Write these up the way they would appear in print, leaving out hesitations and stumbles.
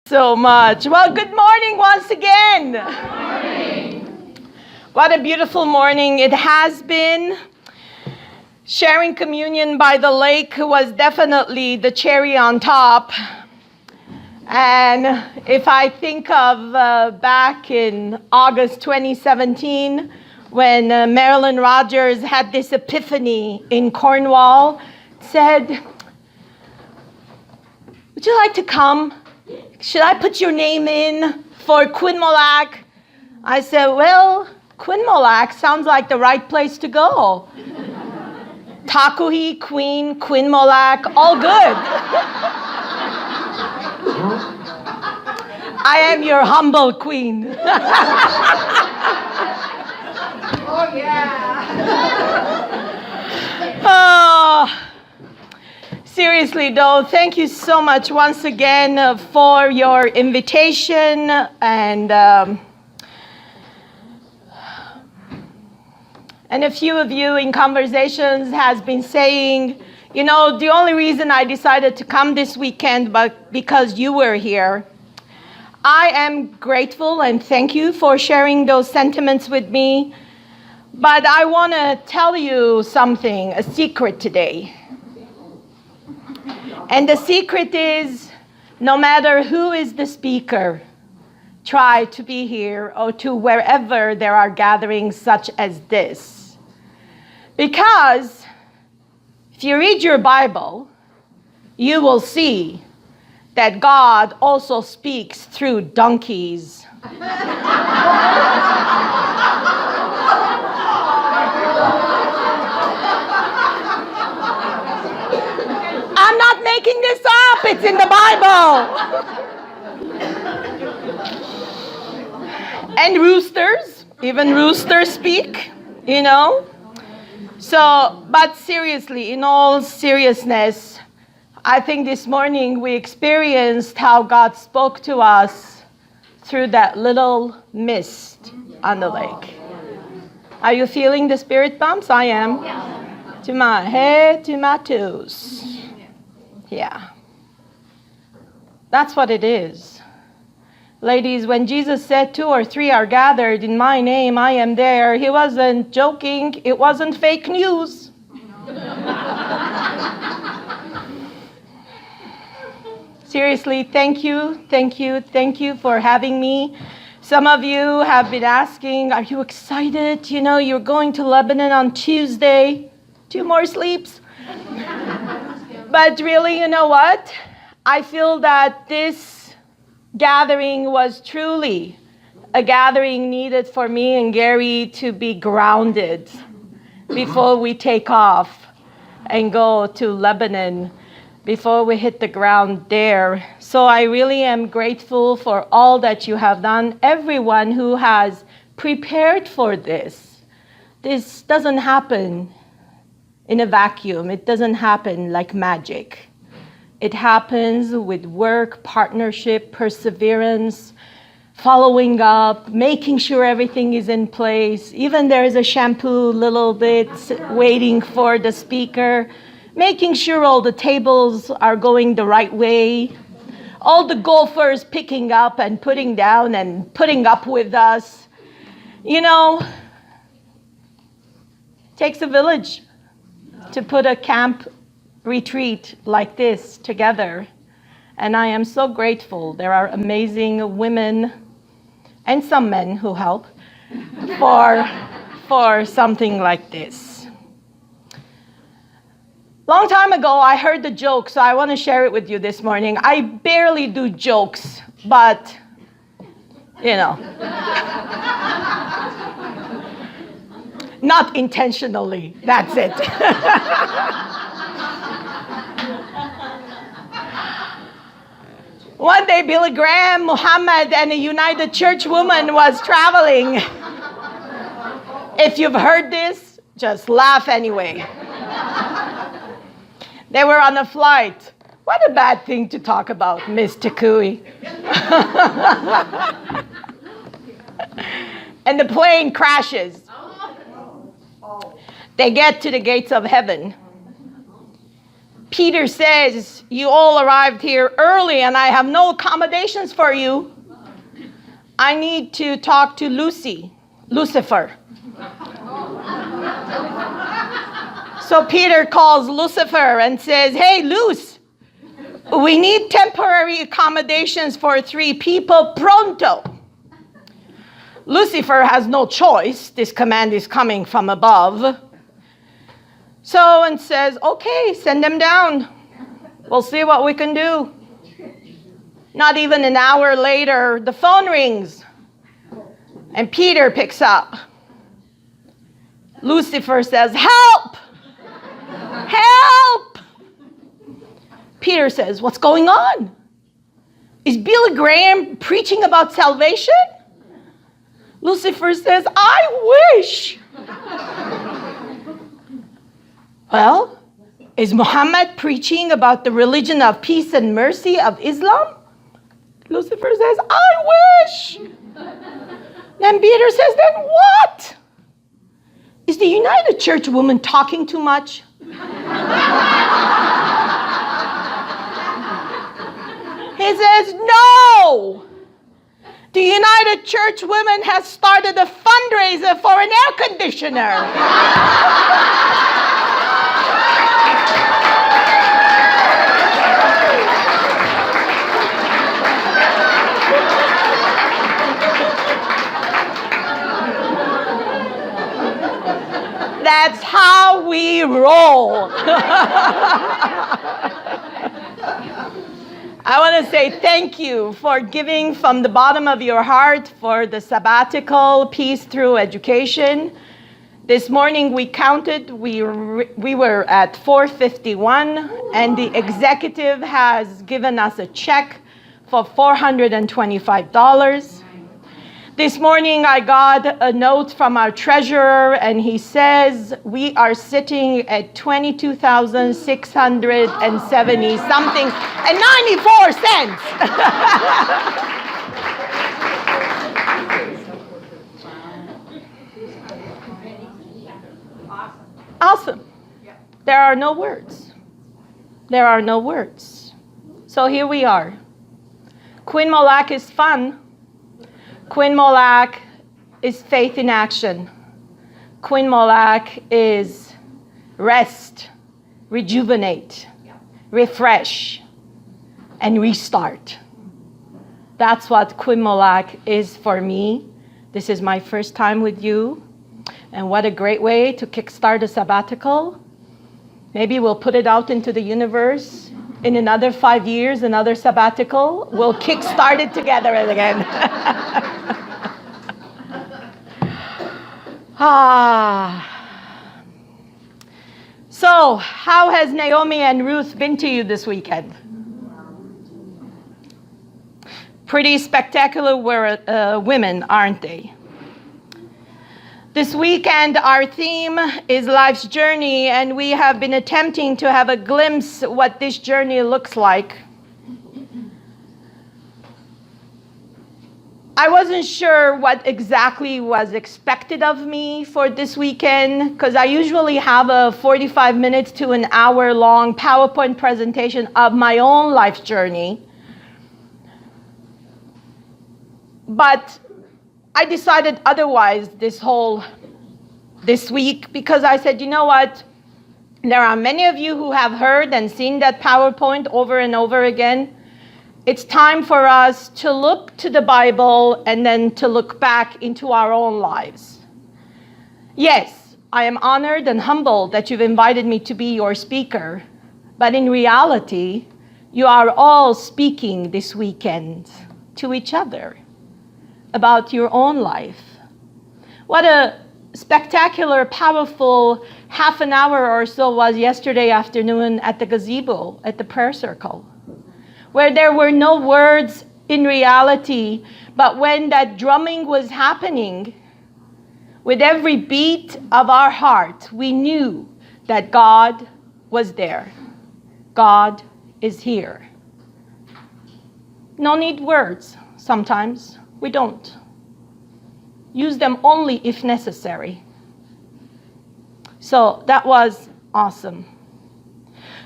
So much. Well, good morning once again. Good morning. What a beautiful morning it has been. Sharing communion by the lake was definitely the cherry on top. And if I think of back in August 2017, when Marilyn Rogers had this epiphany in Cornwall, said, "Would you like to come? Should I put your name in for Quin, Mo-Lac?" I said, well, Quin, Mo-Lac sounds like the right place to go. Takuhi, Queen, Quin, Mo-Lac, all good. I am your humble queen. Oh, yeah. Oh. Seriously, though, thank you so much once again for your invitation. And a few of you in conversations has been saying, you know, the only reason I decided to come this weekend but because you were here. I am grateful and thank you for sharing those sentiments with me. But I want to tell you something, a secret today. And the secret is, no matter who is the speaker, try to be here or to wherever there are gatherings such as this. Because if you read your Bible, you will see that God also speaks through donkeys. I'm not making this up. It's in the Bible. And roosters, even roosters speak, you know. So, but seriously, in all seriousness, I think this morning we experienced how God spoke to us through that little mist on the lake. Are you feeling the spirit bumps? I am. To my head, to my toes. Yeah. That's what it is. Ladies, when Jesus said 2 or 3 are gathered in my name, I am there, he wasn't joking. It wasn't fake news. Seriously, thank you for having me. Some of you have been asking, are you excited? You know, you're going to Lebanon on Tuesday. 2 more sleeps. But really, you know what? I feel that this gathering was truly a gathering needed for me and Gary to be grounded before we take off and go to Lebanon, before we hit the ground there. So I really am grateful for all that you have done, everyone who has prepared for this. This doesn't happen in a vacuum. It doesn't happen like magic. It happens with work, partnership, perseverance, following up, making sure everything is in place. Even there is a shampoo little bit waiting for the speaker, making sure all the tables are going the right way, all the golfers picking up and putting down and putting up with us. You know, it takes a village to put a camp retreat like this together. And I am so grateful. There are amazing women and some men who help for something like this. Long time ago, I heard the joke, so I want to share it with you this morning. I barely do jokes, but, you know. Not intentionally, that's it. One day, Billy Graham, Muhammad, and a United Church woman was traveling. If you've heard this, just laugh anyway. They were on a flight. What a bad thing to talk about, Miss Takui. And the plane crashes. They get to the gates of heaven. Peter says, you all arrived here early and I have no accommodations for you. I need to talk to Lucifer. So Peter calls Lucifer and says, hey, Luce, we need temporary accommodations for 3 people pronto. Lucifer has no choice. This command is coming from above. So, and says, okay, send them down. We'll see what we can do. Not even an hour later, the phone rings. And Peter picks up. Lucifer says, help! Help! Peter says, what's going on? Is Billy Graham preaching about salvation? Lucifer says, I wish. Well, is Muhammad preaching about the religion of peace and mercy of Islam? Lucifer says, I wish. Then Peter says, then what? Is the United Church woman talking too much? He says, no. The United Church Women has started a fundraiser for an air conditioner. That's how we roll. I want to say thank you for giving from the bottom of your heart for the sabbatical Peace Through Education. This morning we counted, we were at 451, and the executive has given us a check for $425. This morning I got a note from our treasurer, and he says we are sitting at $22,670 something and 94 cents. Awesome. There are no words. There are no words. So here we are. Quin Mo-Lac is fun. Quin Mo-Lac is faith in action. Quin Mo-Lac is rest, rejuvenate, refresh, and restart. That's what Quin Mo-Lac is for me. This is my first time with you. And what a great way to kickstart a sabbatical. Maybe we'll put it out into the universe. In another 5 years, another sabbatical, we'll kickstart it together again. So, how has Naomi and Ruth been to you this weekend? Pretty spectacular women, aren't they? This weekend, our theme is life's journey, and we have been attempting to have a glimpse what this journey looks like. I wasn't sure what exactly was expected of me for this weekend, because I usually have a 45 minutes to an hour long PowerPoint presentation of my own life journey. But I decided otherwise this week, because I said, you know what? There are many of you who have heard and seen that PowerPoint over and over again. It's time for us to look to the Bible and then to look back into our own lives. Yes, I am honored and humbled that you've invited me to be your speaker, but in reality, you are all speaking this weekend to each other about your own life. What a spectacular, powerful half an hour or so was yesterday afternoon at the gazebo, at the prayer circle, where there were no words in reality, but when that drumming was happening, with every beat of our heart, we knew that God was there. God is here. No need words sometimes. We don't. Use them only if necessary. So that was awesome.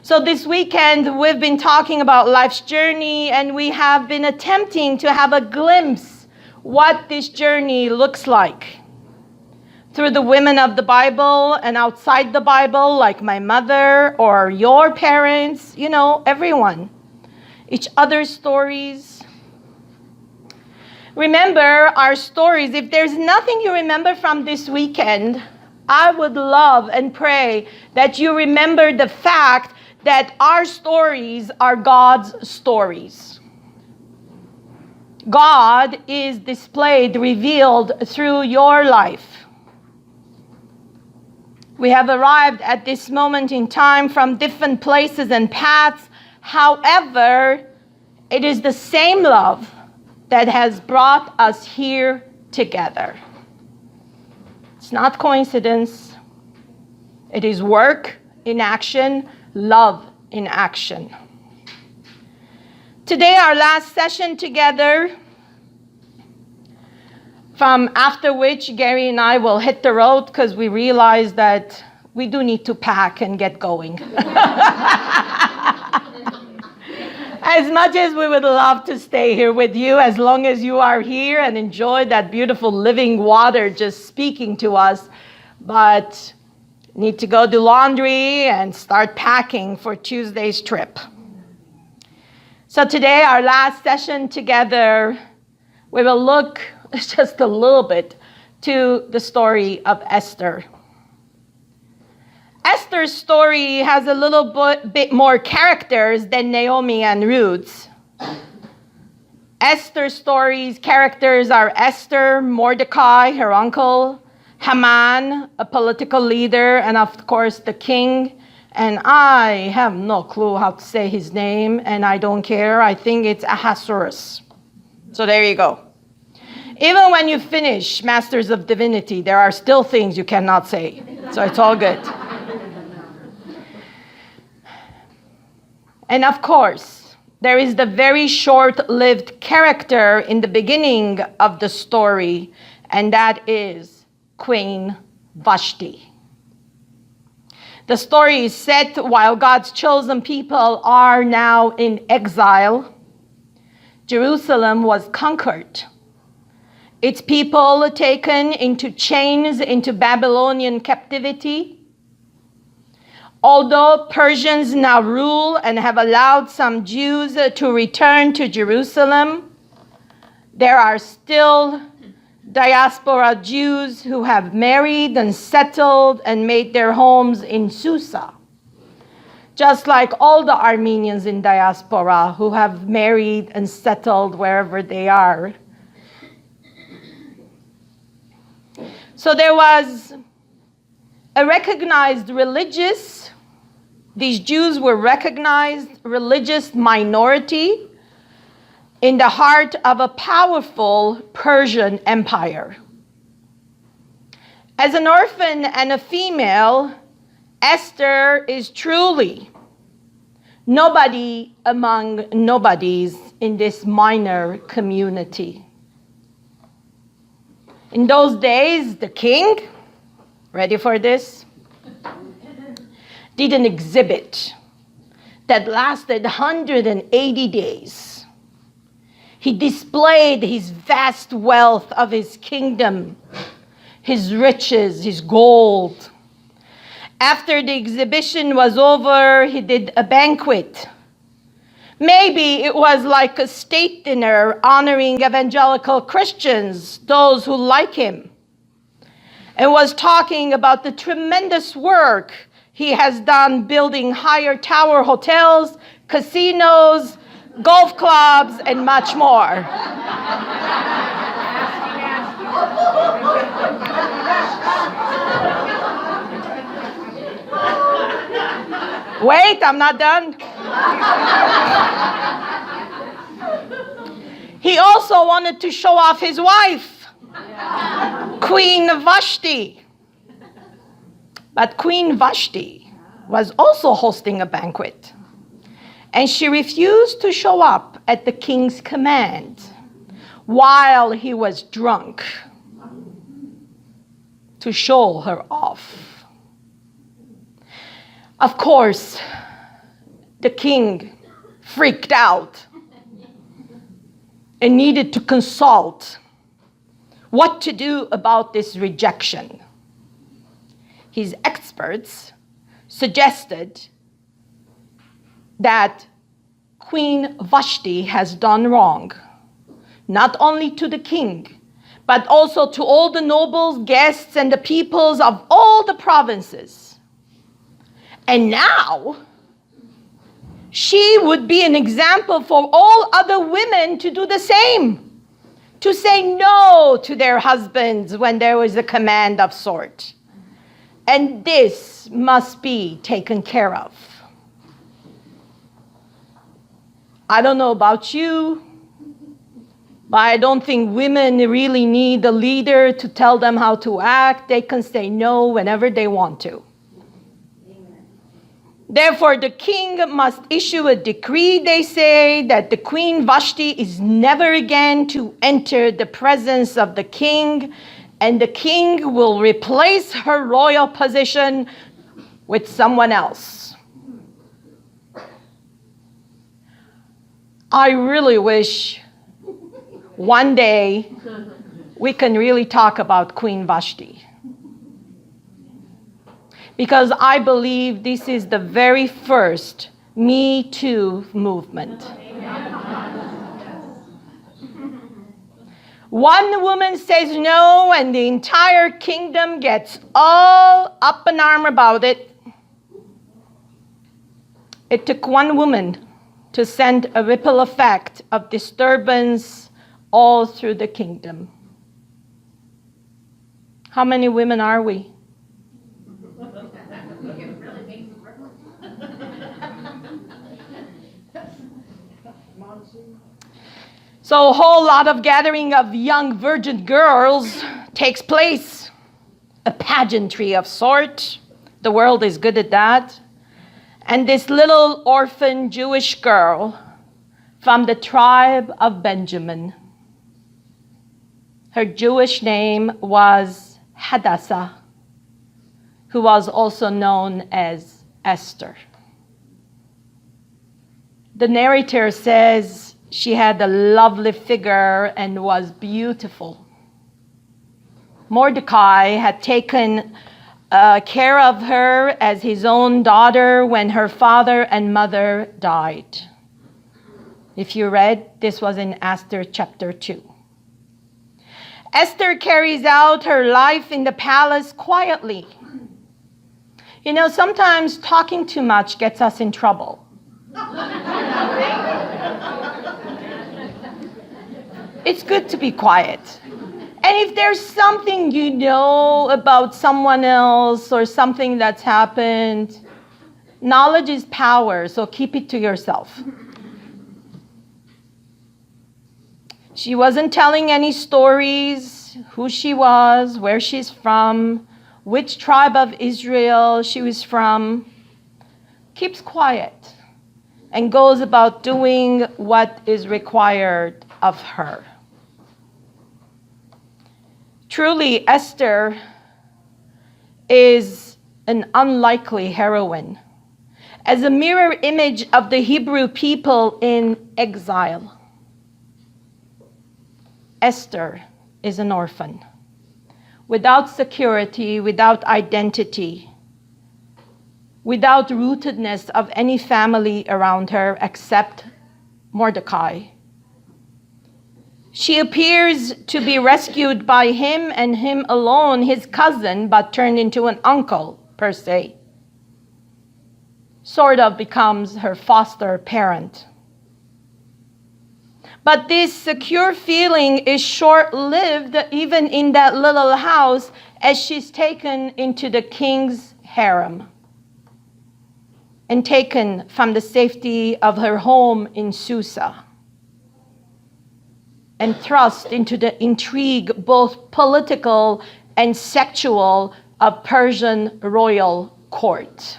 So this weekend, we've been talking about life's journey, and we have been attempting to have a glimpse what this journey looks like through the women of the Bible and outside the Bible, like my mother or your parents, everyone, each other's stories. Remember our stories. If there's nothing you remember from this weekend, I would love and pray that you remember the fact that our stories are God's stories. God is displayed, revealed through your life. We have arrived at this moment in time from different places and paths. However, it is the same love that has brought us here together. It's not coincidence. It is work in action, love in action. Today, our last session together, from after which Gary and I will hit the road because we realize that we do need to pack and get going. As much as we would love to stay here with you, as long as you are here and enjoy that beautiful living water just speaking to us, but need to go do laundry and start packing for Tuesday's trip. So today, our last session together, we will look just a little bit to the story of Esther. Esther's story has a little bit more characters than Naomi and Ruth's. Esther's story's characters are Esther, Mordecai, her uncle, Haman, a political leader, and of course the king. And I have no clue how to say his name, and I don't care. I think it's Ahasuerus. So there you go. Even when you finish Masters of Divinity, there are still things you cannot say. So it's all good. And of course, there is the very short-lived character in the beginning of the story, and that is Queen Vashti. The story is set while God's chosen people are now in exile. Jerusalem was conquered. Its people taken into chains into Babylonian captivity. Although Persians now rule and have allowed some Jews to return to Jerusalem, there are still diaspora Jews who have married and settled and made their homes in Susa, just like all the Armenians in diaspora who have married and settled wherever they are. So there was a recognized these Jews were recognized religious minority in the heart of a powerful Persian empire. As an orphan and a female, Esther is truly nobody among nobodies in this minor community. In those days, the king, ready for this, did an exhibit that lasted 180 days. He displayed his vast wealth of his kingdom, his riches, his gold. After the exhibition was over, he did a banquet. Maybe it was like a state dinner honoring evangelical Christians, those who like him, and was talking about the tremendous work he has done building higher tower hotels, casinos, golf clubs, and much more. Wait, I'm not done. He also wanted to show off his wife, Queen Vashti. But Queen Vashti was also hosting a banquet, and she refused to show up at the king's command while he was drunk to show her off. Of course, the king freaked out and needed to consult what to do about this rejection. His experts suggested that Queen Vashti has done wrong, not only to the king, but also to all the nobles, guests, and the peoples of all the provinces. And now, she would be an example for all other women to do the same, to say no to their husbands when there was a command of sort. And this must be taken care of. I don't know about you, but I don't think women really need a leader to tell them how to act. They can say no whenever they want to. Amen. Therefore, the king must issue a decree, they say, that the Queen Vashti is never again to enter the presence of the king, and the king will replace her royal position with someone else. I really wish one day we can really talk about Queen Vashti. Because I believe this is the very first Me Too movement. One woman says no, and the entire kingdom gets all up in arms about it. It took one woman to send a ripple effect of disturbance all through the kingdom. How many women are we? So a whole lot of gathering of young virgin girls takes place. A pageantry of sort. The world is good at that. And this little orphan Jewish girl from the tribe of Benjamin, her Jewish name was Hadassah, who was also known as Esther. The narrator says she had a lovely figure and was beautiful. Mordecai had taken care of her as his own daughter when her father and mother died. If you read, this was in Esther chapter 2. Esther carries out her life in the palace quietly. You know, sometimes talking too much gets us in trouble. It's good to be quiet. And if there's something you know about someone else or something that's happened, knowledge is power, so keep it to yourself. She wasn't telling any stories, who she was, where she's from, which tribe of Israel she was from. Keeps quiet and goes about doing what is required of her. Truly, Esther is an unlikely heroine, as a mirror image of the Hebrew people in exile. Esther is an orphan, without security, without identity, without rootedness of any family around her except Mordecai. She appears to be rescued by him and him alone, his cousin, but turned into an uncle, per se. Sort of becomes her foster parent. But this secure feeling is short-lived, even in that little house, as she's taken into the king's harem and taken from the safety of her home in Susa and thrust into the intrigue, both political and sexual, of Persian royal court.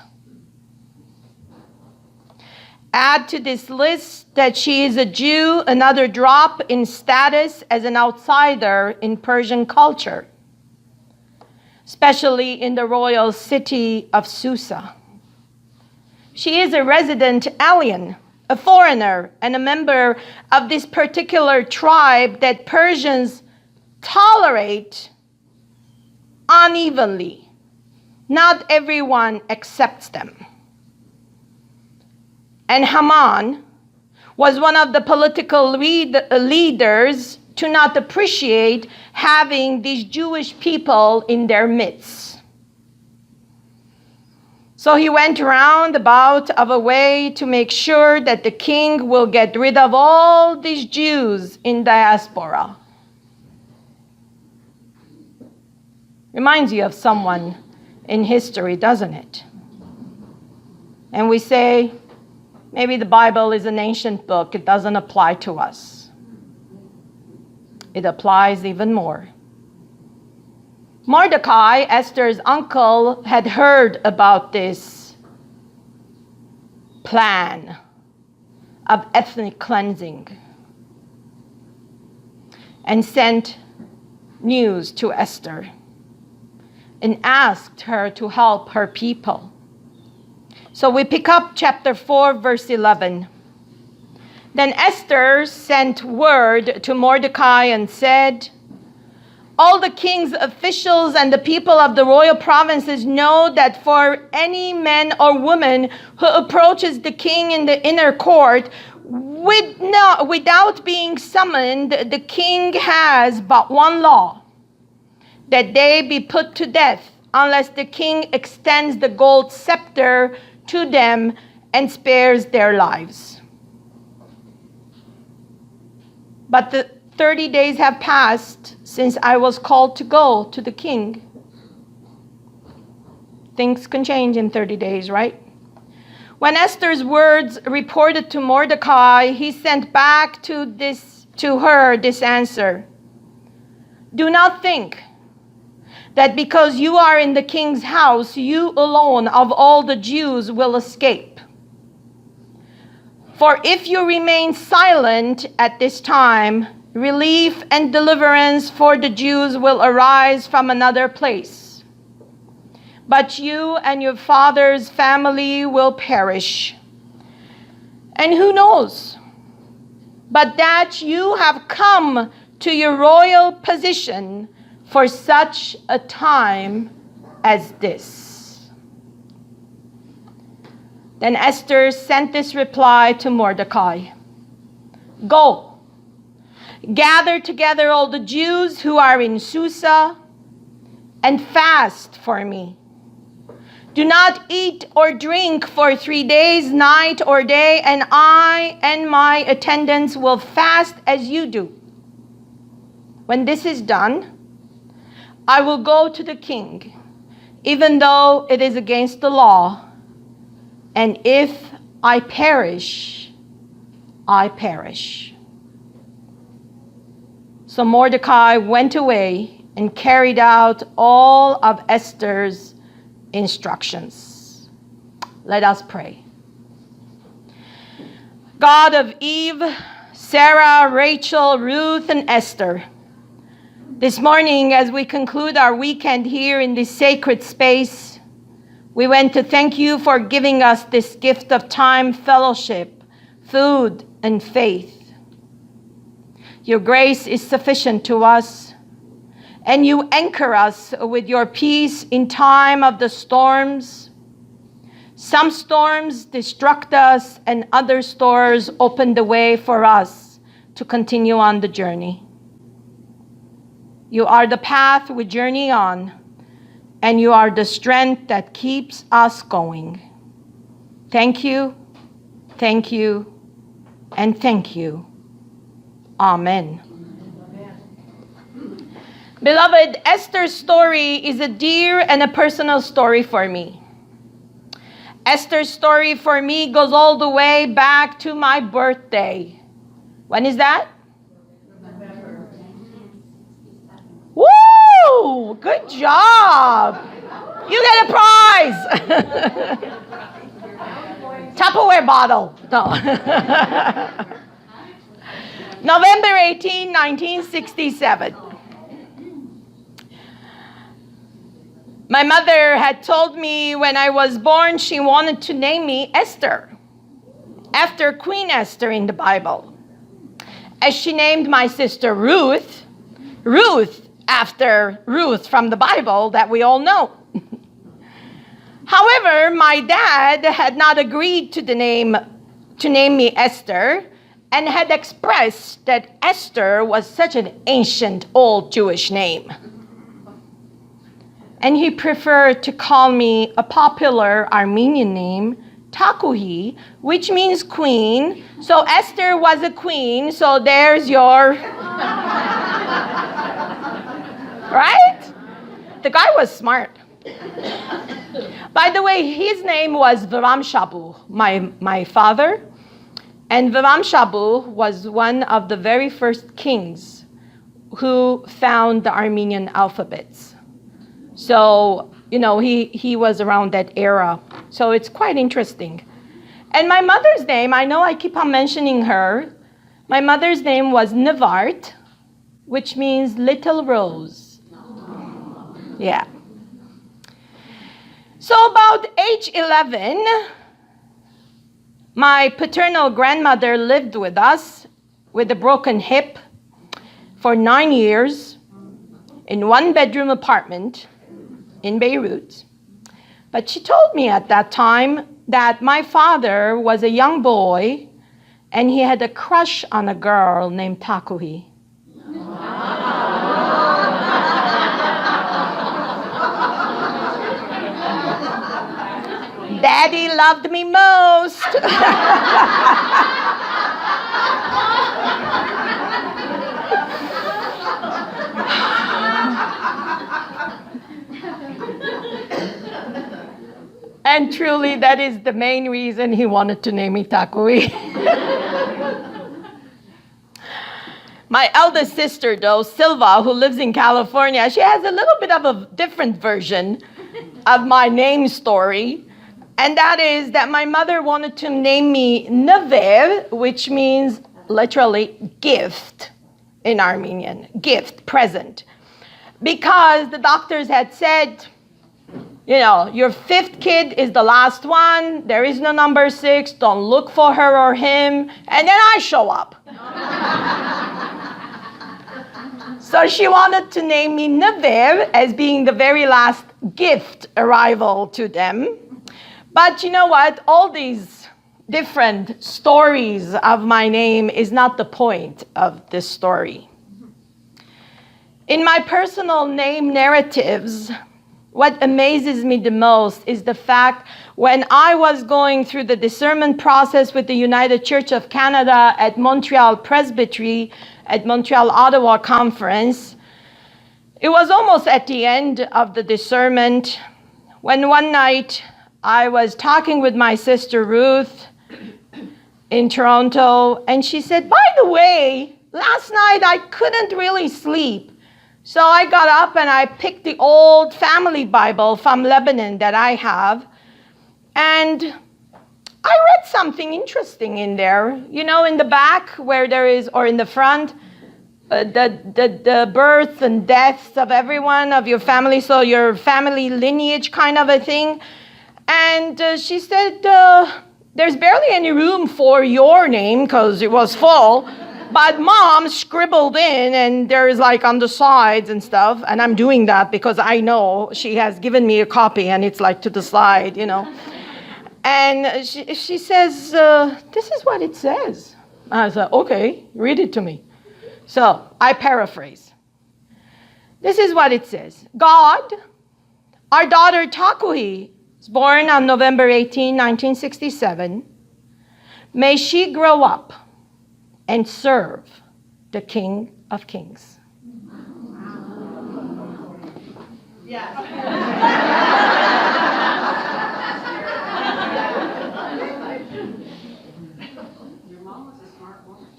Add to this list that she is a Jew, another drop in status as an outsider in Persian culture, especially in the royal city of Susa. She is a resident alien, a foreigner, and a member of this particular tribe that Persians tolerate unevenly. Not everyone accepts them. And Haman was one of the political leaders to not appreciate having these Jewish people in their midst. So he went round about of a way to make sure that the king will get rid of all these Jews in diaspora. Reminds you of someone in history, doesn't it? And we say, maybe the Bible is an ancient book. It doesn't apply to us. It applies even more. Mordecai, Esther's uncle, had heard about this plan of ethnic cleansing and sent news to Esther and asked her to help her people. So we pick up chapter 4, verse 11. Then Esther sent word to Mordecai and said, all the king's officials and the people of the royal provinces know that for any man or woman who approaches the king in the inner court without being summoned, the king has but one law, that they be put to death unless the king extends the gold scepter to them and spares their lives. But the 30 days have passed since I was called to go to the king. Things can change in 30 days, right? When Esther's words reported to Mordecai, he sent back to her this answer. Do not think that because you are in the king's house, you alone of all the Jews will escape. For if you remain silent at this time, relief and deliverance for the Jews will arise from another place. But you and your father's family will perish. And who knows, but that you have come to your royal position for such a time as this. Then Esther sent this reply to Mordecai. Go, gather together all the Jews who are in Susa and fast for me. Do not eat or drink for 3 days, night or day, and I and my attendants will fast as you do. When this is done, I will go to the king, even though it is against the law. And if I perish, I perish. So Mordecai went away and carried out all of Esther's instructions. Let us pray. God of Eve, Sarah, Rachel, Ruth, and Esther, this morning, as we conclude our weekend here in this sacred space, we want to thank you for giving us this gift of time, fellowship, food, and faith. Your grace is sufficient to us, and you anchor us with your peace in time of the storms. Some storms destruct us, and other storms open the way for us to continue on the journey. You are the path we journey on, and you are the strength that keeps us going. Thank you, and thank you. Amen. Beloved, Esther's story is a dear and a personal story for me. Esther's story for me goes all the way back to my birthday. When is that? Woo! Good job! You get a prize! Tupperware bottle. No. November 18, 1967. My mother had told me when I was born she wanted to name me Esther, after Queen Esther in the Bible. As she named my sister Ruth, Ruth after Ruth from the Bible that we all know. However, my dad had not agreed to name me Esther, and had expressed that Esther was such an ancient old Jewish name. And he preferred to call me a popular Armenian name, Takuhi, which means queen. So Esther was a queen, so there's your... Right? The guy was smart. By the way, his name was Viramshabu, my father. And Viramshabu was one of the very first kings who found the Armenian alphabets. So, he was around that era. So it's quite interesting. And my mother's name, I know I keep on mentioning her. My mother's name was Nevart, which means little rose. Yeah. So about age 11, my paternal grandmother lived with us with a broken hip for 9 years in one-bedroom apartment in Beirut. But she told me at that time that my father was a young boy and he had a crush on a girl named Takuhi. Daddy loved me most. And truly, that is the main reason he wanted to name me Takui. My eldest sister, though, Silva, who lives in California, she has a little bit of a different version of my name story. And that is that my mother wanted to name me Nevev, which means literally gift in Armenian, gift, present. Because the doctors had said, your fifth kid is the last one. There is no number 6. Don't look for her or him. And then I show up. So she wanted to name me Nevev as being the very last gift arrival to them. But you know what? All these different stories of my name is not the point of this story. In my personal name narratives, what amazes me the most is the fact when I was going through the discernment process with the United Church of Canada at Montreal Presbytery, at Montreal Ottawa Conference, it was almost at the end of the discernment when one night I was talking with my sister Ruth in Toronto, and she said, by the way, last night I couldn't really sleep. So I got up and I picked the old family Bible from Lebanon that I have, and I read something interesting in there. In the back where there is, or in the front, the births and deaths of everyone of your family, so your family lineage kind of a thing. And she said, there's barely any room for your name because it was full. But Mom scribbled in, and there's on the sides and stuff. And I'm doing that because I know she has given me a copy and it's to the side, And she says, this is what it says. I said, okay, read it to me. So I paraphrase. This is what it says. God, our daughter Takuhi, was born on November 18, 1967. May she grow up and serve the King of Kings. Yeah. Your mom was a smart woman.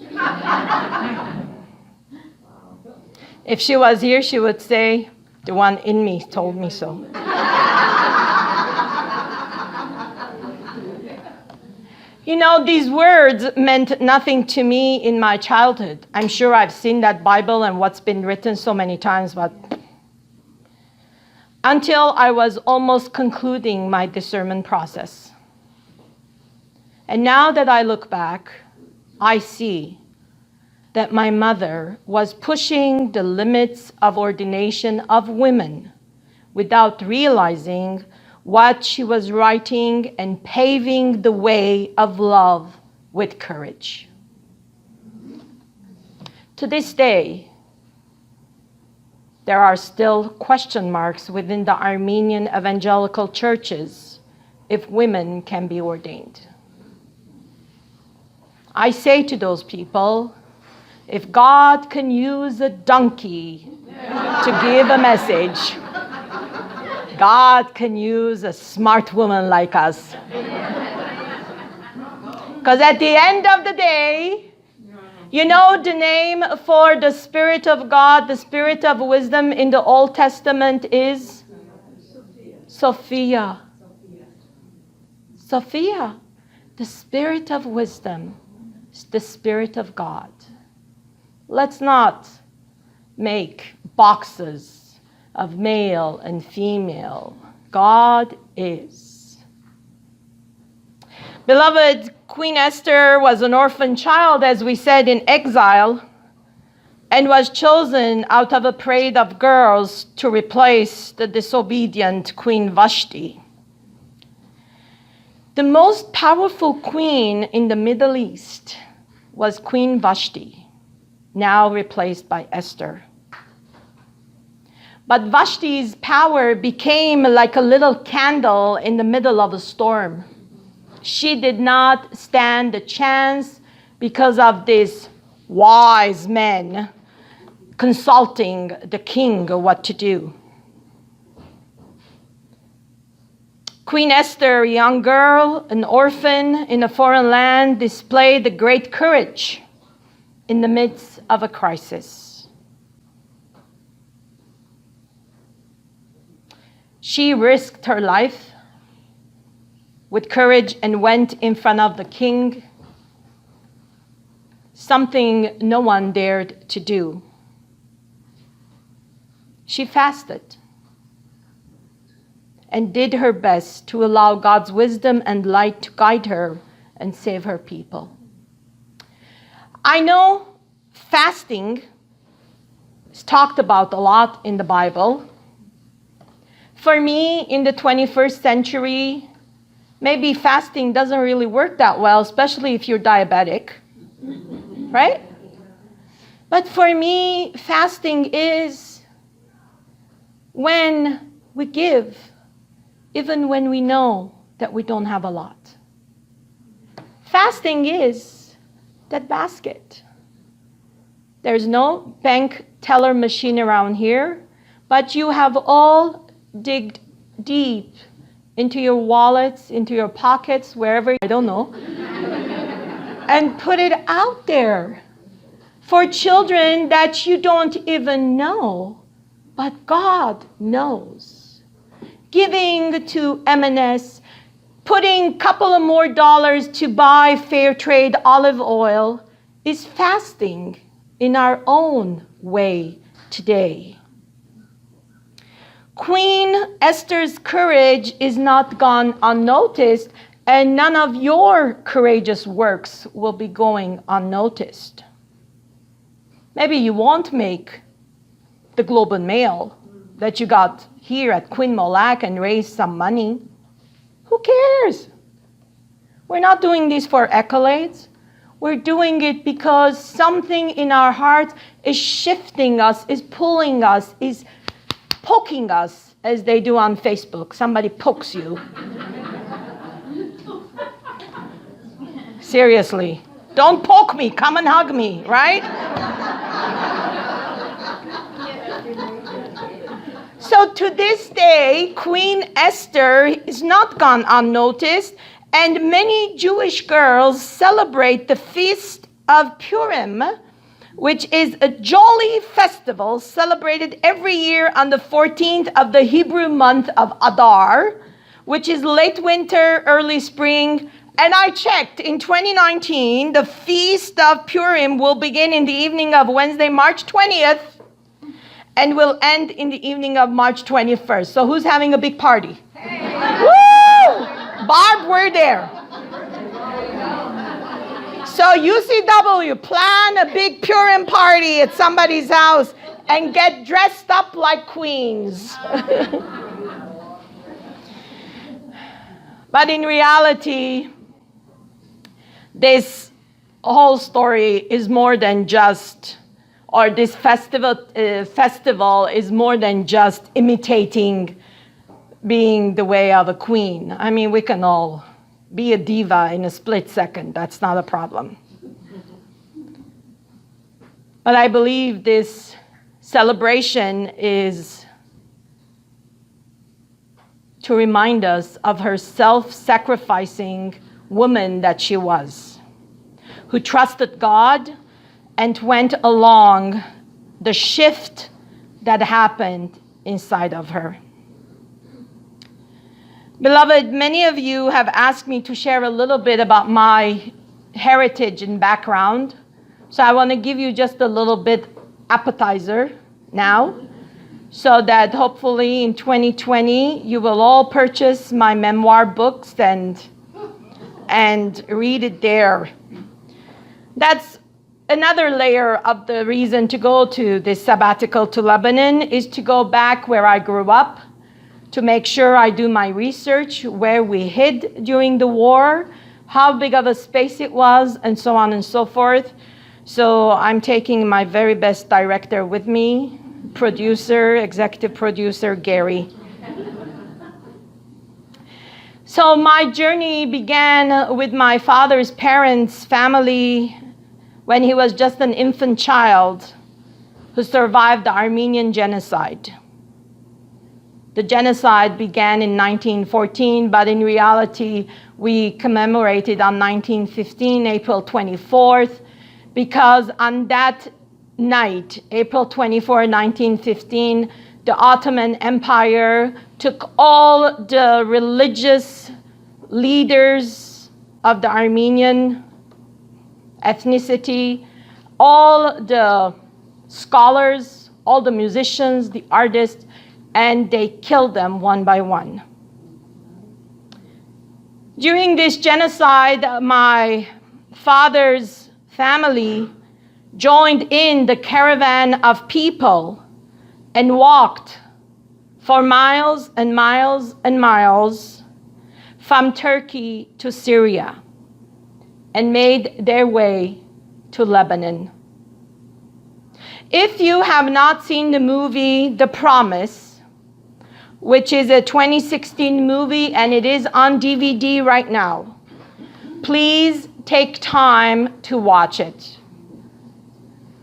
If she was here, she would say, the one in me told me so. These words meant nothing to me in my childhood. I'm sure I've seen that Bible and what's been written so many times, but until I was almost concluding my discernment process. And now that I look back, I see that my mother was pushing the limits of ordination of women without realizing what she was writing and paving the way of love with courage. To this day, there are still question marks within the Armenian evangelical churches if women can be ordained. I say to those people, if God can use a donkey to give a message, God can use a smart woman like us. Because at the end of the day, you know the name for the Spirit of God, the Spirit of wisdom in the Old Testament is? Sophia. Sophia, the Spirit of wisdom, the Spirit of God. Let's not make boxes of male and female. God is. Beloved, Queen Esther was an orphan child, as we said, in exile, and was chosen out of a parade of girls to replace the disobedient Queen Vashti. The most powerful queen in the Middle East was Queen Vashti, now replaced by Esther. But Vashti's power became like a little candle in the middle of a storm. She did not stand a chance because of these wise men consulting the king what to do. Queen Esther, a young girl, an orphan in a foreign land, displayed a great courage in the midst of a crisis. She risked her life with courage and went in front of the king, something no one dared to do. She fasted and did her best to allow God's wisdom and light to guide her and save her people. I know fasting is talked about a lot in the Bible. For me, in the 21st century, maybe fasting doesn't really work that well, especially if you're diabetic, right? But for me, fasting is when we give, even when we know that we don't have a lot. Fasting is that basket. There's no bank teller machine around here, but you have all digged deep into your wallets, into your pockets, wherever, I don't know, and put it out there for children that you don't even know, but God knows. Giving to M&S, putting a couple of more dollars to buy fair trade olive oil is fasting in our own way today. Queen Esther's courage is not gone unnoticed, and none of your courageous works will be going unnoticed. Maybe you won't make the Globe and Mail that you got here at Quin Mo-Lac and raise some money. Who cares? We're not doing this for accolades. We're doing it because something in our hearts is shifting us, is pulling us, is poking us, as they do on Facebook. Somebody pokes you. Seriously, don't poke me, come and hug me, right? So to this day, Queen Esther is not gone unnoticed, and many Jewish girls celebrate the Feast of Purim, which is a jolly festival celebrated every year on the 14th of the Hebrew month of Adar, which is late winter, early spring. And I checked, in 2019, the Feast of Purim will begin in the evening of Wednesday, March 20th, and will end in the evening of March 21st. So who's having a big party? Hey. Woo! Barb, we're there. So UCW, plan a big Purim party at somebody's house and get dressed up like queens. But in reality, this whole story is more than just, or this festival is more than just imitating being the way of a queen. I mean, we can all be a diva in a split second. That's not a problem. But I believe this celebration is to remind us of her self-sacrificing woman that she was, who trusted God and went along the shift that happened inside of her. Beloved, many of you have asked me to share a little bit about my heritage and background. So I want to give you just a little bit appetizer now, so that hopefully in 2020 you will all purchase my memoir books and read it there. That's another layer of the reason to go to this sabbatical to Lebanon, is to go back where I grew up, to make sure I do my research, where we hid during the war, how big of a space it was, and so on and so forth. So I'm taking my very best director with me, executive producer, Gary. So my journey began with my father's parents' family when he was just an infant child who survived the Armenian genocide. The genocide began in 1914, but in reality, we commemorated on 1915, April 24th, because on that night, April 24, 1915, the Ottoman Empire took all the religious leaders of the Armenian ethnicity, all the scholars, all the musicians, the artists, and they killed them one by one. During this genocide, my father's family joined in the caravan of people and walked for miles and miles and miles from Turkey to Syria and made their way to Lebanon. If you have not seen the movie The Promise, which is a 2016 movie and it is on DVD right now, please take time to watch it.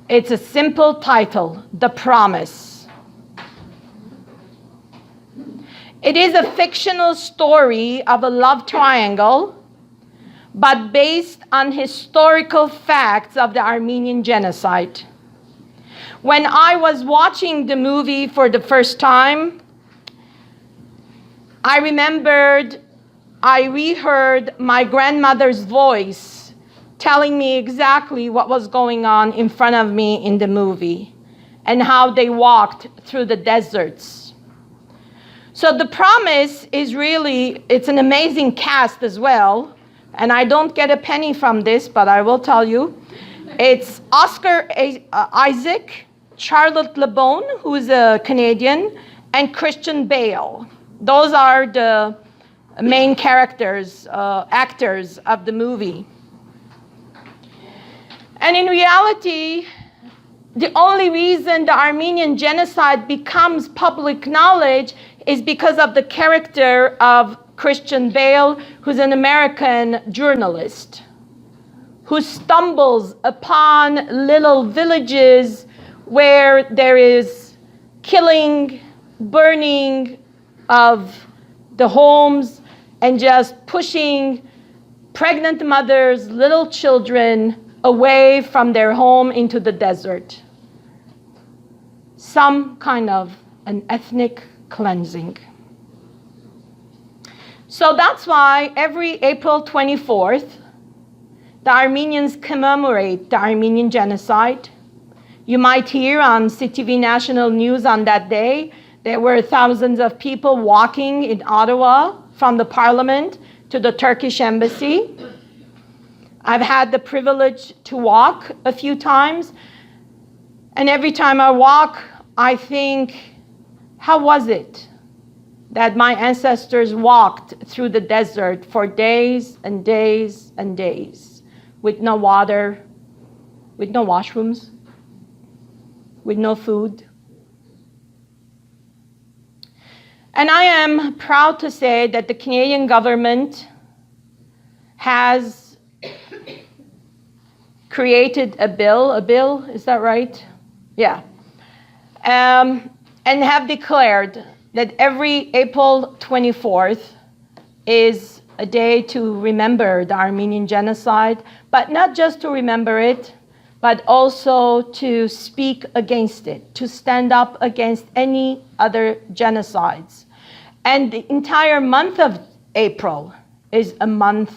It's a simple title, The Promise. It is a fictional story of a love triangle, but based on historical facts of the Armenian genocide. When I was watching the movie for the first time, I remembered I reheard my grandmother's voice telling me exactly what was going on in front of me in the movie and how they walked through the deserts. So The Promise is really, it's an amazing cast as well. And I don't get a penny from this, but I will tell you. It's Oscar Isaac, Charlotte LeBone, who is a Canadian, and Christian Bale. Those are the main characters, actors of the movie. And in reality, the only reason the Armenian genocide becomes public knowledge is because of the character of Christian Bale, who's an American journalist, who stumbles upon little villages where there is killing, burning of the homes, and just pushing pregnant mothers, little children away from their home into the desert. Some kind of an ethnic cleansing. So that's why every April 24th, the Armenians commemorate the Armenian genocide. You might hear on CTV National News on that day, there were thousands of people walking in Ottawa from the parliament to the Turkish embassy. I've had the privilege to walk a few times, and every time I walk, I think, how was it that my ancestors walked through the desert for days and days and days with no water, with no washrooms, with no food? And I am proud to say that the Canadian government has created a bill, is that right? Yeah. And have declared that every April 24th is a day to remember the Armenian genocide, but not just to remember it, but also to speak against it, to stand up against any other genocides. And the entire month of April is a month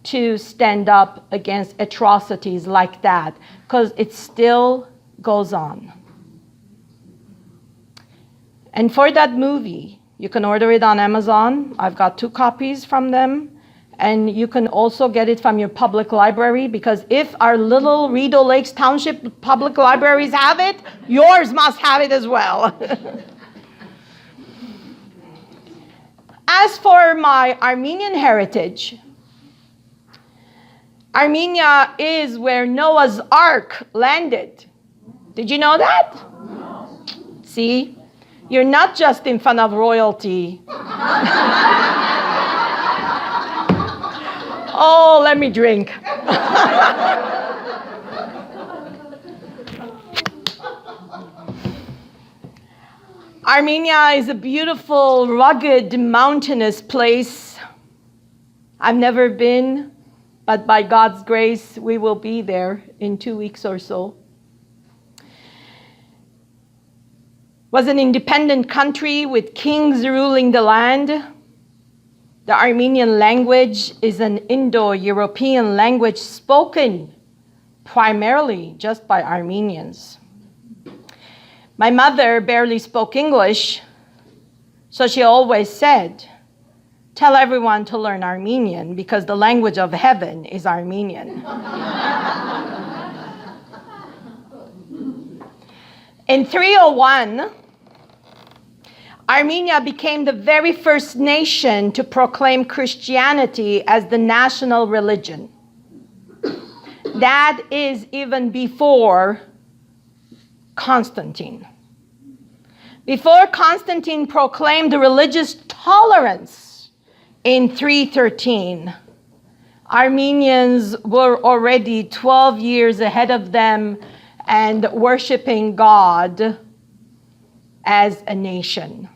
to stand up against atrocities like that, because it still goes on. And for that movie, you can order it on Amazon. I've got 2 copies from them. And you can also get it from your public library, because if our little Rideau Lakes Township public libraries have it, yours must have it as well. As for my Armenian heritage, Armenia is where Noah's Ark landed. Did you know that? See, you're not just in front of royalty. Oh, let me drink. Armenia is a beautiful, rugged, mountainous place. I've never been, but by God's grace, we will be there in 2 weeks or so. Was an independent country with kings ruling the land. The Armenian language is an Indo-European language spoken primarily just by Armenians. My mother barely spoke English, so she always said, "Tell everyone to learn Armenian because the language of heaven is Armenian." In 301, Armenia became the very first nation to proclaim Christianity as the national religion. That is even before Constantine. Before Constantine proclaimed religious tolerance in 313, Armenians were already 12 years ahead of them and worshiping God as a nation.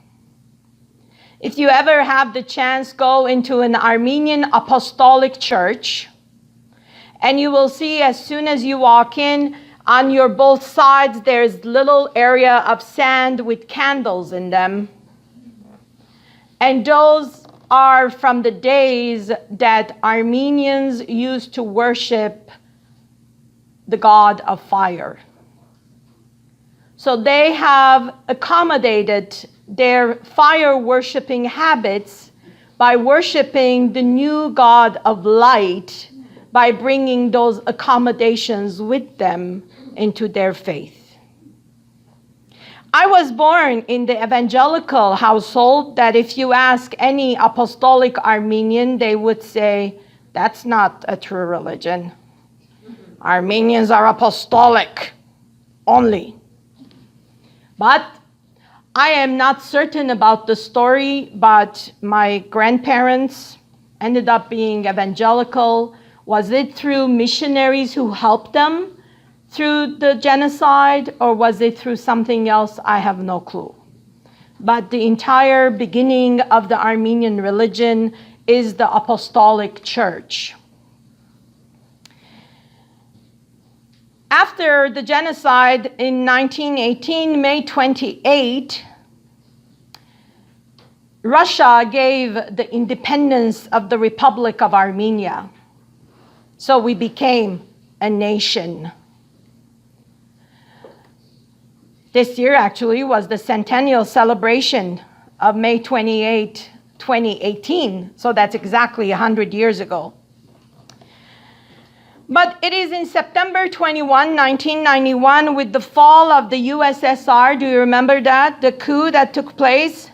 If you ever have the chance, go into an Armenian apostolic church, and you will see as soon as you walk in, on your both sides, there's little area of sand with candles in them. And those are from the days that Armenians used to worship the god of fire. So they have accommodated their fire worshiping habits by worshiping the new god of light, by bringing those accommodations with them into their faith. I was born in the evangelical household that if you ask any apostolic Armenian, they would say, that's not a true religion. Armenians are apostolic only. But I am not certain about the story, but my grandparents ended up being evangelical. Was it through missionaries who helped them through the genocide, or was it through something else? I have no clue. But the entire beginning of the Armenian religion is the Apostolic Church. After the genocide in 1918, May 28, Russia gave the independence of the Republic of Armenia. So we became a nation. This year actually was the centennial celebration of May 28, 2018. So that's exactly 100 years ago. But it is in September 21, 1991, with the fall of the USSR, do you remember that? The coup that took place.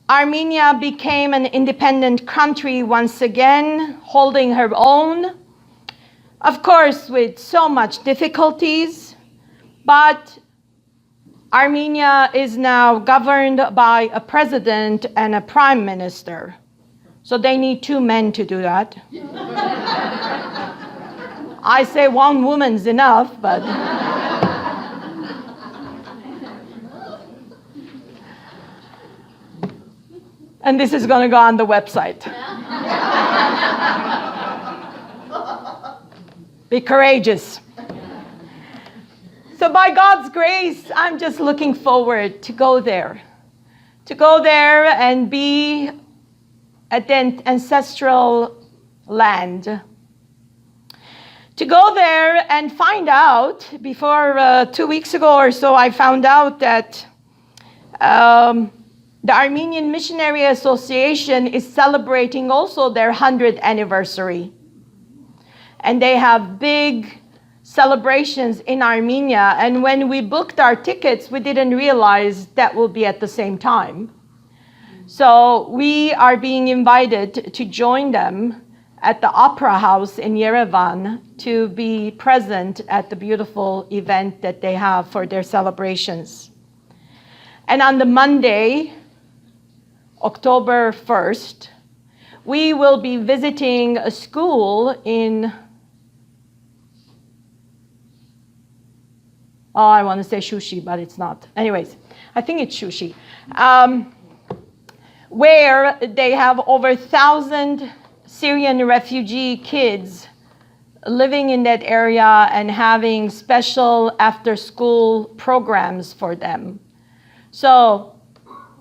Armenia became an independent country once again, holding her own. Of course, with so much difficulties, but Armenia is now governed by a president and a prime minister. So they need 2 men to do that. I say 1 woman's enough, but... And this is going to go on the website. Be courageous. So by God's grace, I'm just looking forward to go there. To go there and be at the ancestral land. To go there and find out, before 2 weeks ago or so, I found out that the Armenian Missionary Association is celebrating also their 100th anniversary. And they have big celebrations in Armenia. And when we booked our tickets, we didn't realize that will be at the same time. So we are being invited to join them at the Opera House in Yerevan to be present at the beautiful event that they have for their celebrations. And on the Monday, October 1st, we will be visiting a school in, I want to say Shushi, but it's not. Anyways, I think it's Shushi, where they have over 1,000 Syrian refugee kids living in that area and having special after-school programs for them. So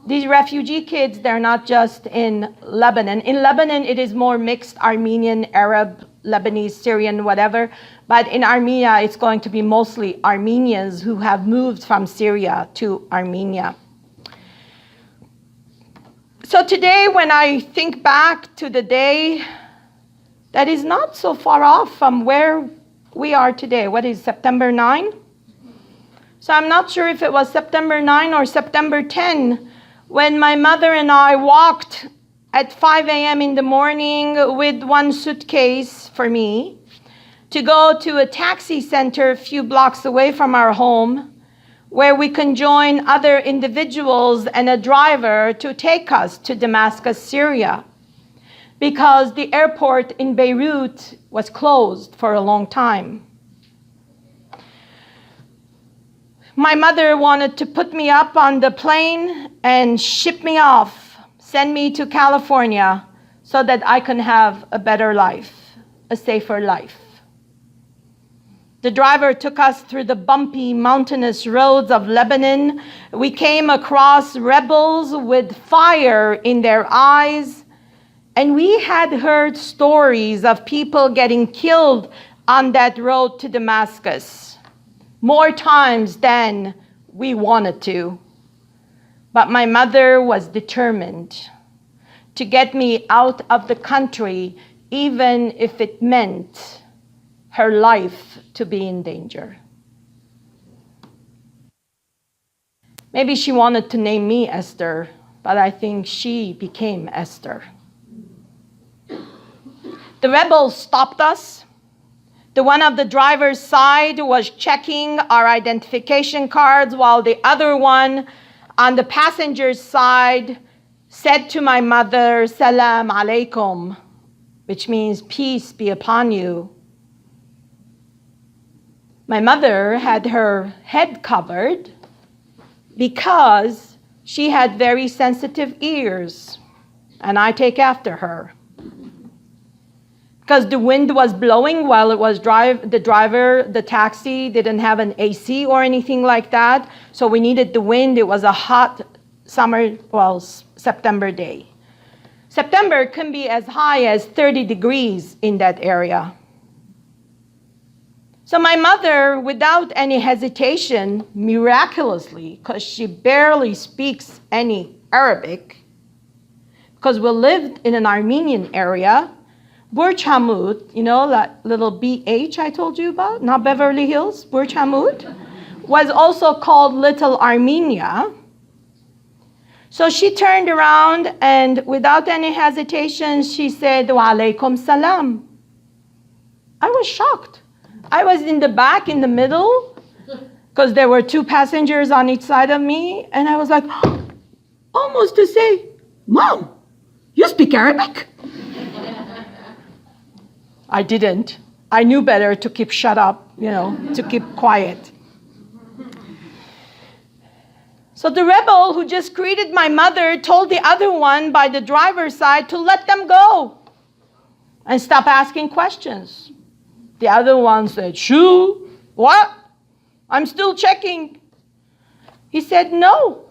these refugee kids, they're not just in Lebanon. In Lebanon, it is more mixed Armenian, Arab, Lebanese, Syrian, whatever. But in Armenia, it's going to be mostly Armenians who have moved from Syria to Armenia. So today, when I think back to the day that is not so far off from where we are today, what is September 9? So I'm not sure if it was September 9 or September 10 when my mother and I walked at 5 a.m. in the morning with 1 suitcase for me to go to a taxi center a few blocks away from our home, where we can join other individuals and a driver to take us to Damascus, Syria, because the airport in Beirut was closed for a long time. My mother wanted to put me up on the plane and ship me off, send me to California so that I can have a better life, a safer life. The driver took us through the bumpy, mountainous roads of Lebanon. We came across rebels with fire in their eyes, and we had heard stories of people getting killed on that road to Damascus, more times than we wanted to. But my mother was determined to get me out of the country, even if it meant her life to be in danger. Maybe she wanted to name me Esther, but I think she became Esther. The rebels stopped us. The one of the driver's side was checking our identification cards, while the other one on the passenger's side said to my mother, "Salam alaikum," which means peace be upon you. My mother had her head covered because she had very sensitive ears, and I take after her. Because the wind was blowing while it was the taxi didn't have an AC or anything like that, so we needed the wind. It was a hot September day. September can be as high as 30 degrees in that area. So my mother, without any hesitation, miraculously, because she barely speaks any Arabic, because we lived in an Armenian area, Burj Hamid, you know, that little BH I told you about, not Beverly Hills, Burj Hamid, was also called Little Armenia. So she turned around and without any hesitation, she said, Wa alaikum salam. I was shocked. I was in the back, in the middle, because there were two passengers on each side of me, and I was like, almost to say, Mom, you speak Arabic? I didn't. I knew better to keep shut up, you know, to keep quiet. So the rebel who just greeted my mother told the other one by the driver's side to let them go and stop asking questions. The other one said, Shoo, what? I'm still checking. He said, no,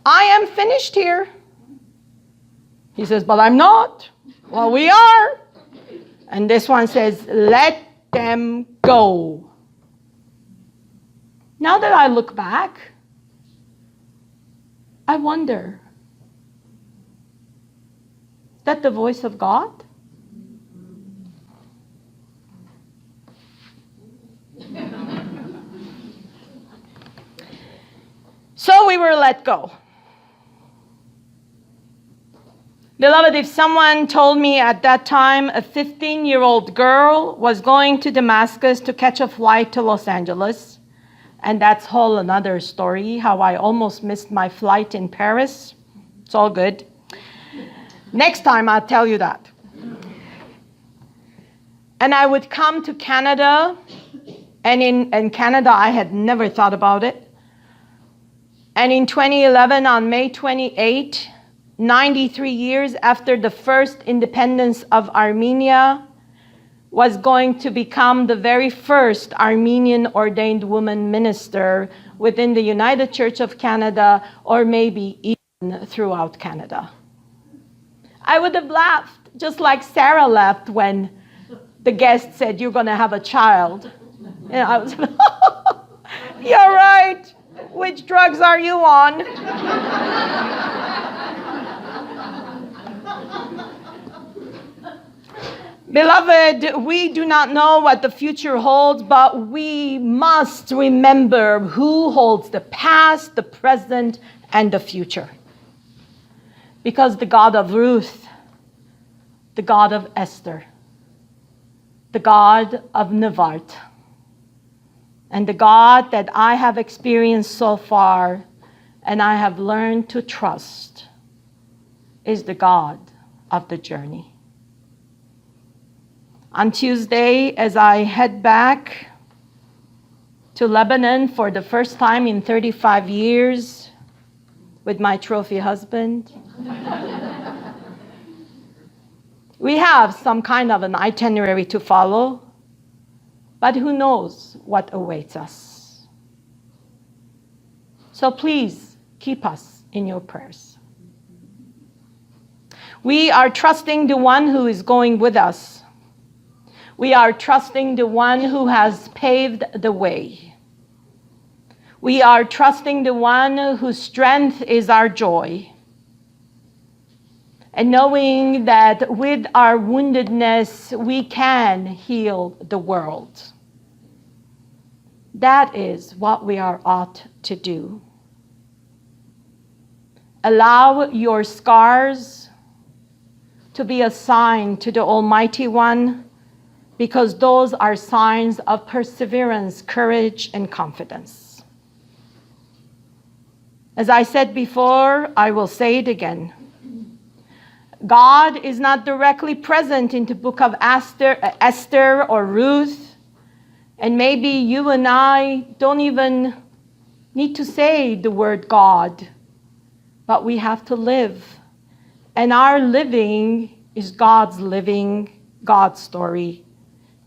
I am finished here. He says, but I'm not. Well, we are. And this one says, let them go. Now that I look back, I wonder, is that the voice of God? So we were let go. Beloved, if someone told me at that time a 15-year-old girl was going to Damascus to catch a flight to Los Angeles, and that's whole another story, how I almost missed my flight in Paris. It's all good. Next time I'll tell you that. And I would come to Canada, and in Canada I had never thought about it. And in 2011, on May 28, 93 years after the first independence of Armenia, was going to become the very first Armenian ordained woman minister within the United Church of Canada, or maybe even throughout Canada. I would have laughed, just like Sarah laughed when the guest said, you're going to have a child. And I was, you're right. Which drugs are you on? Beloved, we do not know what the future holds, but we must remember who holds the past, the present, and the future. Because the God of Ruth, the God of Esther, the God of Nevart, and the God that I have experienced so far and I have learned to trust is the God of the journey. On Tuesday, as I head back to Lebanon for the first time in 35 years with my trophy husband, we have some kind of an itinerary to follow, but who knows what awaits us. So please keep us in your prayers. We are trusting the one who is going with us. We are trusting the one who has paved the way. We are trusting the one whose strength is our joy. And knowing that with our woundedness, we can heal the world. That is what we are ought to do. Allow your scars to be a sign to the Almighty One, because those are signs of perseverance, courage, and confidence. As I said before, I will say it again. God is not directly present in the book of Esther or Ruth, and maybe you and I don't even need to say the word God, but we have to live. And our living is God's living, God's story,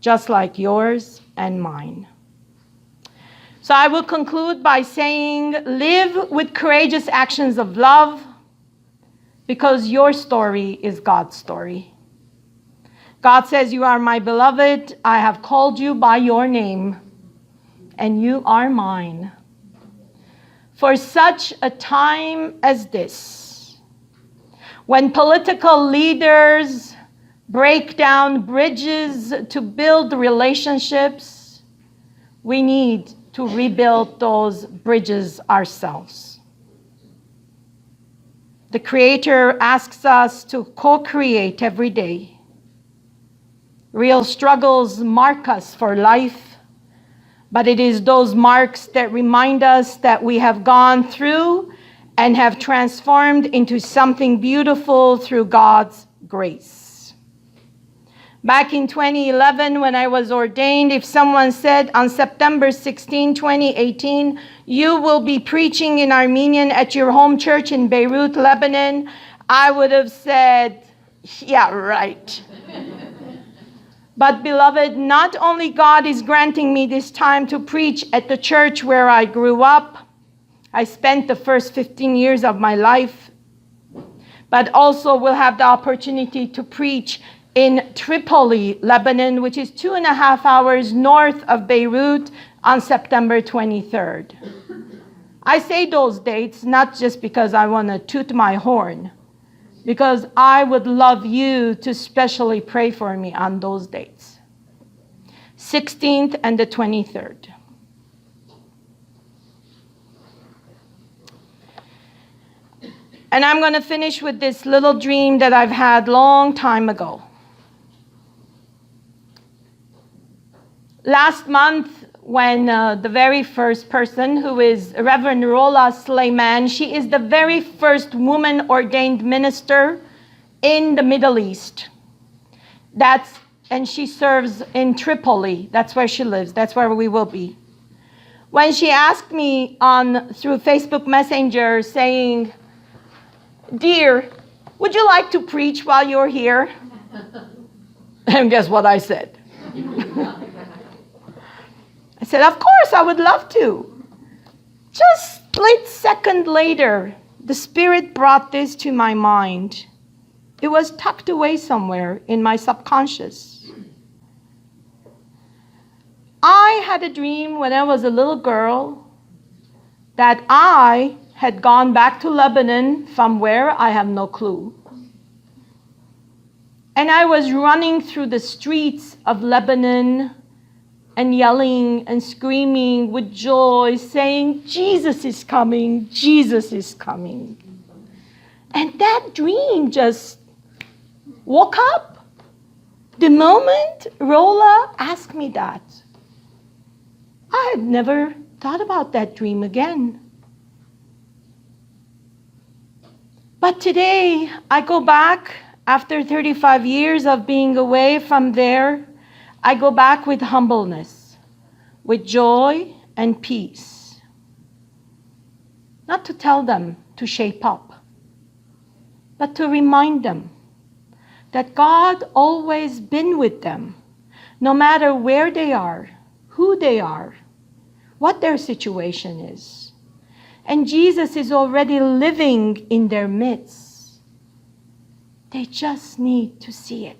just like yours and mine. So I will conclude by saying, live with courageous actions of love, because your story is God's story. God says, you are my beloved. I have called you by your name, and you are mine. For such a time as this, when political leaders break down bridges to build relationships, we need to rebuild those bridges ourselves. The Creator asks us to co-create every day. Real struggles mark us for life, but it is those marks that remind us that we have gone through and have transformed into something beautiful through God's grace. Back in 2011, when I was ordained, if someone said on September 16, 2018, you will be preaching in Armenian at your home church in Beirut, Lebanon, I would have said, yeah, right. But beloved, not only God is granting me this time to preach at the church where I grew up, I spent the first 15 years of my life, but also will have the opportunity to preach in Tripoli, Lebanon, which is 2.5 hours north of Beirut, on September 23rd. I say those dates not just because I want to toot my horn, because I would love you to specially pray for me on those dates. 16th and the 23rd. And I'm going to finish with this little dream that I've had long time ago. Last month, when the very first person, who is Reverend Rola Sleiman, she is the very first woman ordained minister in the Middle East. And she serves in Tripoli. That's where she lives. That's where we will be. When she asked me through Facebook Messenger saying, dear, would you like to preach while you're here? And guess what I said? I said, of course, I would love to. Just split second later, the Spirit brought this to my mind. It was tucked away somewhere in my subconscious. I had a dream when I was a little girl that I had gone back to Lebanon from where I have no clue. And I was running through the streets of Lebanon and yelling and screaming with joy, saying, Jesus is coming, Jesus is coming. And that dream just woke up. The moment Rola asked me that, I had never thought about that dream again. But today, I go back after 35 years of being away from there. I go back with humbleness, with joy and peace. Not to tell them to shape up, but to remind them that God always been with them, no matter where they are, who they are, what their situation is. And Jesus is already living in their midst. They just need to see it.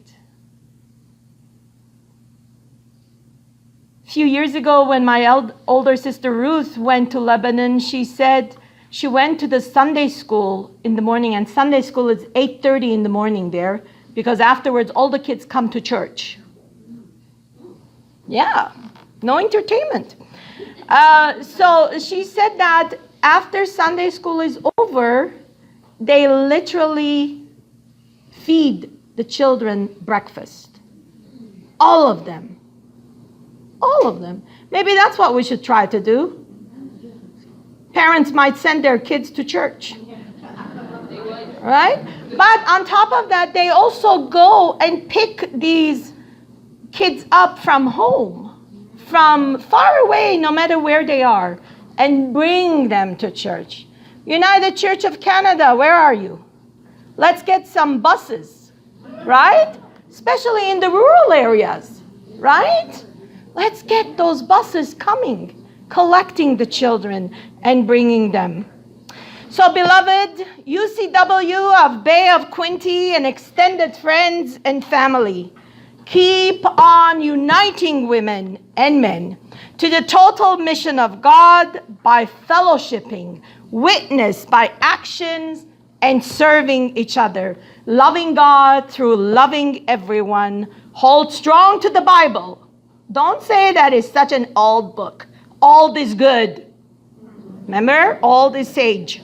A few years ago, when my older sister Ruth went to Lebanon, she said she went to the Sunday school in the morning, and Sunday school is 8:30 in the morning there, because afterwards all the kids come to church. Yeah, no entertainment. So she said that after Sunday school is over, they literally feed the children breakfast. All of them. All of them. Maybe that's what we should try to do. Parents might send their kids to church. Right? But on top of that, they also go and pick these kids up from home, from far away, no matter where they are, and bring them to church. United Church of Canada, where are you? Let's get some buses, right? Especially in the rural areas, right? Let's get those buses coming, collecting the children and bringing them. So, beloved, UCW of Bay of Quinte and extended friends and family, Keep on uniting women and men to the total mission of God by fellowshipping, witness by actions, and serving each other. Loving God through loving everyone. Hold strong to the Bible. Don't say that it's such an old book. Old is good. Remember? Old is sage.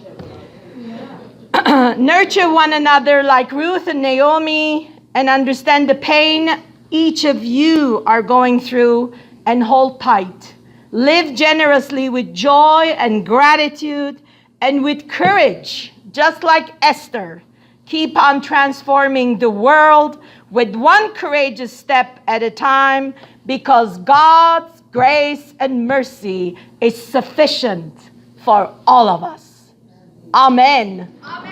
Nurture one another like Ruth and Naomi, and understand the pain each of you are going through, and hold tight. Live generously with joy and gratitude and with courage, just like Esther. Keep on transforming the world with one courageous step at a time, because God's grace and mercy is sufficient for all of us. Amen. Amen.